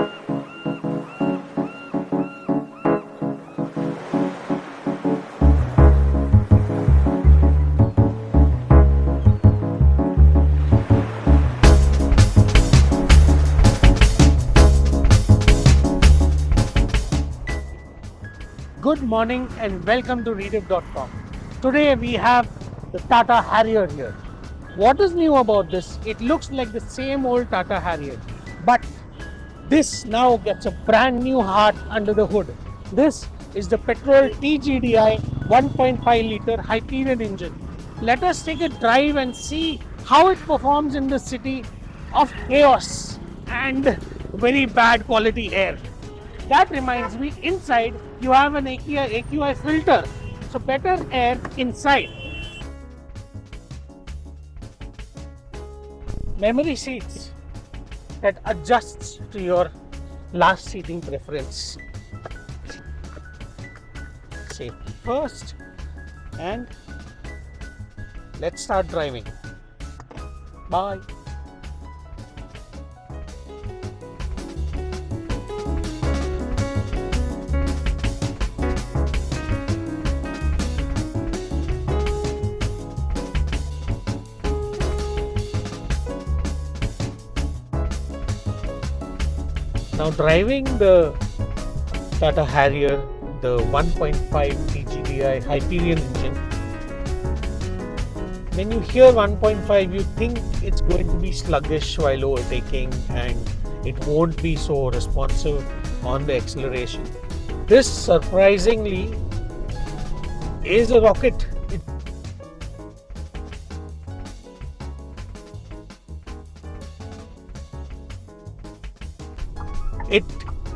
Good morning and welcome to Readup.com. Today we have the Tata Harrier here. What is new about this? It looks like the same old Tata Harrier, but this now gets a brand new heart under the hood. This is the Petrol TGDI 1.5 liter Hyperion engine. Let us take a drive and see how it performs in the city of chaos and very bad quality air. That reminds me, inside you have an AQI filter, so better air inside. Memory seats that adjusts to your last seating preference. Safety first, and let's start driving. Bye. Now driving the Tata Harrier, the 1.5 TGDI Hyperion engine, when you hear 1.5 you think it's going to be sluggish while overtaking and it won't be so responsive on the acceleration. This surprisingly is a rocket. It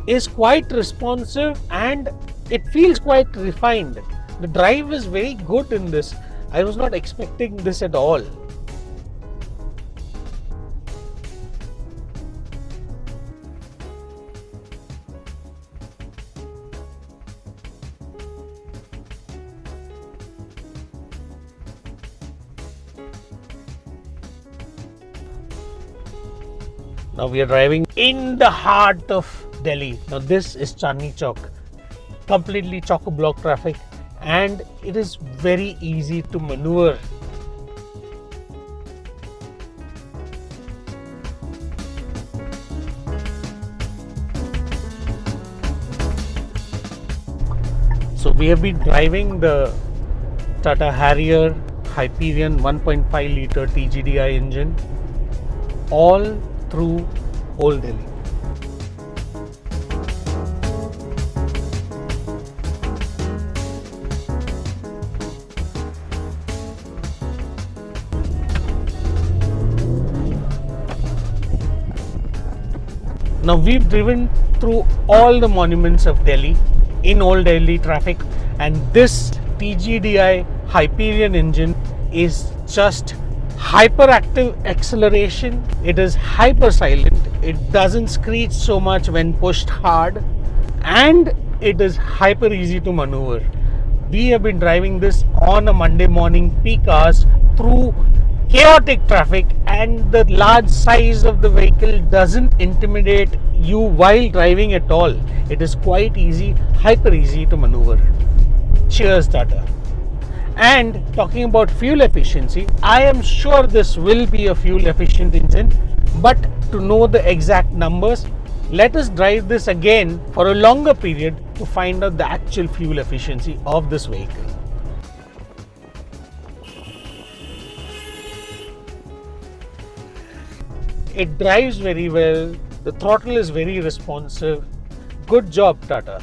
is quite responsive and it feels quite refined. The drive is very good in this. I was not expecting this at all. Now we are driving in the heart of Delhi. Now this is Chandni Chowk, completely chock-a-block traffic, and it is very easy to maneuver. So we have been driving the Tata Harrier Hyperion 1.5 liter TGDI engine all through Old Delhi. Now we've driven through all the monuments of Delhi in Old Delhi traffic, and this TGDI Hyperion engine is just hyperactive acceleration. It is hyper silent. It doesn't screech so much when pushed hard, and it is hyper easy to maneuver. We have been driving this on a Monday morning peak hours through chaotic traffic, and the large size of the vehicle doesn't intimidate you while driving at all. It is quite easy, hyper easy to maneuver. Cheers, Tata. And talking about fuel efficiency, I am sure this will be a fuel efficient engine, but to know the exact numbers, let us drive this again for a longer period to find out the actual fuel efficiency of this vehicle. It drives very well, the throttle is very responsive. Good job, Tata.